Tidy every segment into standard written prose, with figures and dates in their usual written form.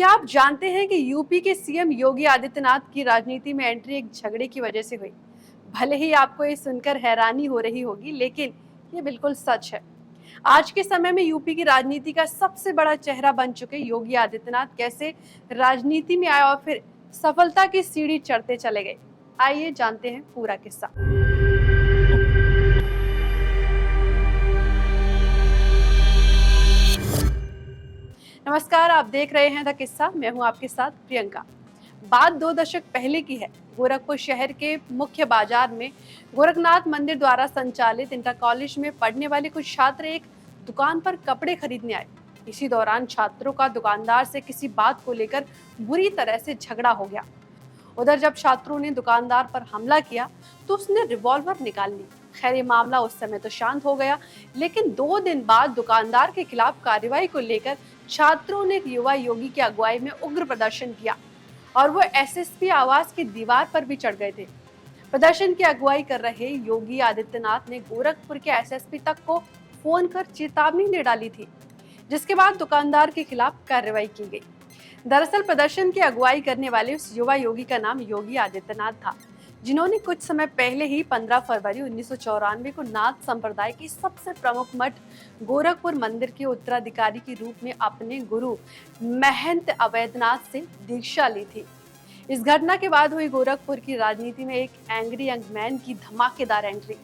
क्या आप जानते हैं कि यूपी के सीएम योगी आदित्यनाथ की राजनीति में एंट्री एक झगड़े की वजह से हुई। भले ही आपको ये सुनकर हैरानी हो रही होगी, लेकिन ये बिल्कुल सच है। आज के समय में यूपी की राजनीति का सबसे बड़ा चेहरा बन चुके योगी आदित्यनाथ कैसे राजनीति में आए और फिर सफलता की सीढ़ी चढ़ते चले गए। आइए जानते हैं पूरा किस्सा। नमस्कार, आप देख रहे हैं द किस्सा। मैं हूं आपके साथ प्रियंका। बात 2 दशक पहले की है। गोरखपुर शहर के मुख्य बाजार में गोरखनाथ मंदिर द्वारा संचालित इंटर कॉलेज में पढ़ने वाले कुछ छात्र एक दुकान पर कपड़े खरीदने आए। इसी दौरान छात्रों का दुकानदार से किसी बात को लेकर बुरी तरह से झगड़ा हो गया। उधर जब छात्रों ने दुकानदार पर हमला किया तो उसने रिवॉल्वर निकाल ली। खैर, ये मामला उस समय तो शांत हो गया, लेकिन 2 दिन बाद दुकानदार के खिलाफ कार्रवाई को लेकर छात्रों ने युवा योगी की अगुवाई में उग्र प्रदर्शन किया और वो एसएसपी आवास की दीवार पर भी चढ़ गए थे। प्रदर्शन की अगुवाई कर रहे योगी आदित्यनाथ ने गोरखपुर के एसएसपी तक को फोन कर चेतावनी दे डाली थी, जिसके बाद दुकानदार के खिलाफ कार्रवाई की गई। दरअसल प्रदर्शन की अगुवाई करने वाले उस युवा योगी का नाम योगी आदित्यनाथ था, जिन्होंने कुछ समय पहले ही 15 फरवरी 1994 को नाथ संप्रदाय की सबसे प्रमुख मठ गोरखपुर मंदिर के उत्तराधिकारी के रूप में अपने गुरु महंत अवैधनाथ से दीक्षा ली थी। इस घटना के बाद हुई गोरखपुर की राजनीति में एक एंग्री यंग मैन की धमाकेदार एंट्री।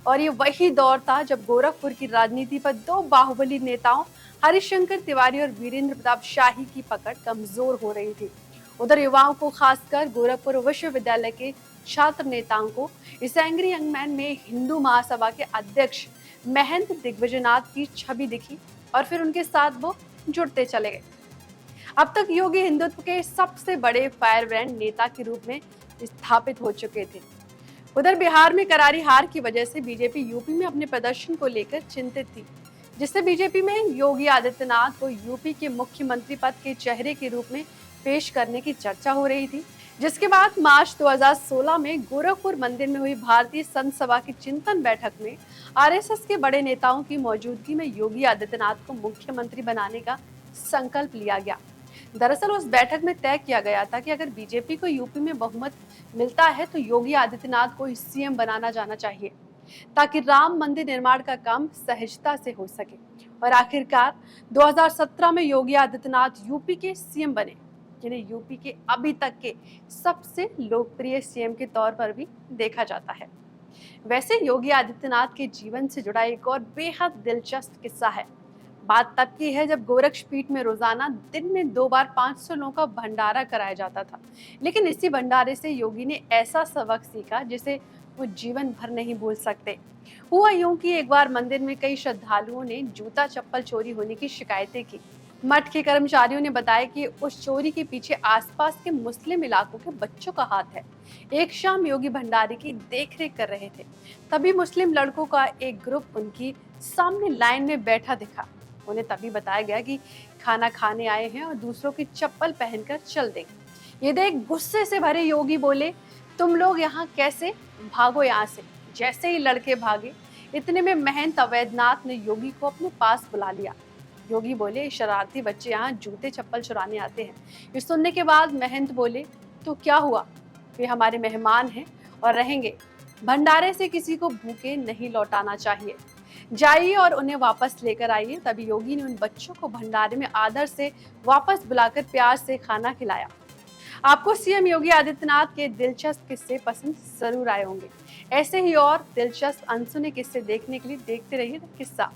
और ये वही दौर था जब गोरखपुर की राजनीति पर 2 बाहुबली नेताओं हरिशंकर तिवारी और वीरेंद्र प्रताप शाही की पकड़ कमजोर हो रही थी। उधर युवाओं को, खासकर गोरखपुर विश्वविद्यालय के छात्र नेताओं को, इस एंग्री यंग मैन में हिंदू महासभा के अध्यक्ष महंत दिग्विजयनाथ की छवि दिखी और फिर उनके साथ वो जुड़ते चले गए। अब तक योगी हिंदुत्व के सबसे बड़े फायर ब्रांड नेता के रूप में स्थापित हो चुके थे। उधर बिहार में करारी हार की वजह से बीजेपी यूपी में अपने प्रदर्शन को लेकर चिंतित थी, जिससे बीजेपी में योगी आदित्यनाथ को यूपी के मुख्यमंत्री पद के चेहरे के रूप में पेश करने की चर्चा हो रही थी। जिसके बाद मार्च 2016 में गोरखपुर मंदिर में हुई भारतीय संत सभा की चिंतन बैठक में आरएसएस के बड़े नेताओं की मौजूदगी में योगी आदित्यनाथ को मुख्यमंत्री बनाने का संकल्प लिया गया। दरअसल उस बैठक में तय किया गया था कि अगर बीजेपी को यूपी में बहुमत मिलता है तो योगी आदित्यनाथ को सीएम बनाना जाना चाहिए, ताकि राम मंदिर निर्माण का काम सहजता से हो सके। और आखिरकार 2017 में योगी आदित्यनाथ यूपी के सीएम बने, जिन्हें यूपी के अभी तक के सबसे लोकप्रिय सीएम के तौर पर भी देखा जाता है। वैसे योगी आदित्यनाथ के जीवन से जुड़ा एक और बेहद दिलचस्प किस्सा है। बात तब की है जब गोरक्षपीठ में रोजाना दिन में 2 बार 500 लोगों का भंडारा कराया जाता था। लेकिन इसी भंडारे से योगी ने ऐसा सबक सीखा जिसे वो जीवन भर नहीं भूल सकते। हुआ यूं कि एक बार मंदिर में कई श्रद्धालुओं ने जूता चप्पल चोरी होने की शिकायतें की। मठ के कर्मचारियों ने बताया कि उस चोरी के पीछे आसपास के मुस्लिम इलाकों के बच्चों का हाथ है। एक शाम योगी भंडारे की देखरेख कर रहे थे, तभी मुस्लिम लड़कों का एक ग्रुप उनकी सामने लाइन में बैठा दिखा। उन्हें तभी बताया गया कि खाना खाने आए हैं और दूसरों की चप्पल पहनकर चल देंगे। ये देख गुस्से से भरे योगी बोले, तुम लोग यहाँ कैसे, भागो यहाँ से। जैसे ही लड़के भागे, इतने में महंत अवैधनाथ ने योगी को अपने पास बुला लिया। योगी बोले, शरारती बच्चे यहाँ जूते चप्पल चुराने आते हैं। ये सुनने के बाद महंत बोले, तो क्या हुआ, वे हमारे मेहमान हैं और रहेंगे। भंडारे से किसी को भूखे नहीं लौटाना चाहिए, जाइए और उन्हें वापस लेकर आइए। तभी योगी ने उन बच्चों को भंडारे में आदर से वापस बुलाकर प्यार से खाना खिलाया। आपको सीएम योगी आदित्यनाथ के दिलचस्प किस्से पसंद जरूर आए होंगे। ऐसे ही और दिलचस्प अनसुने किस्से देखने के लिए देखते रहिए द किस्सा।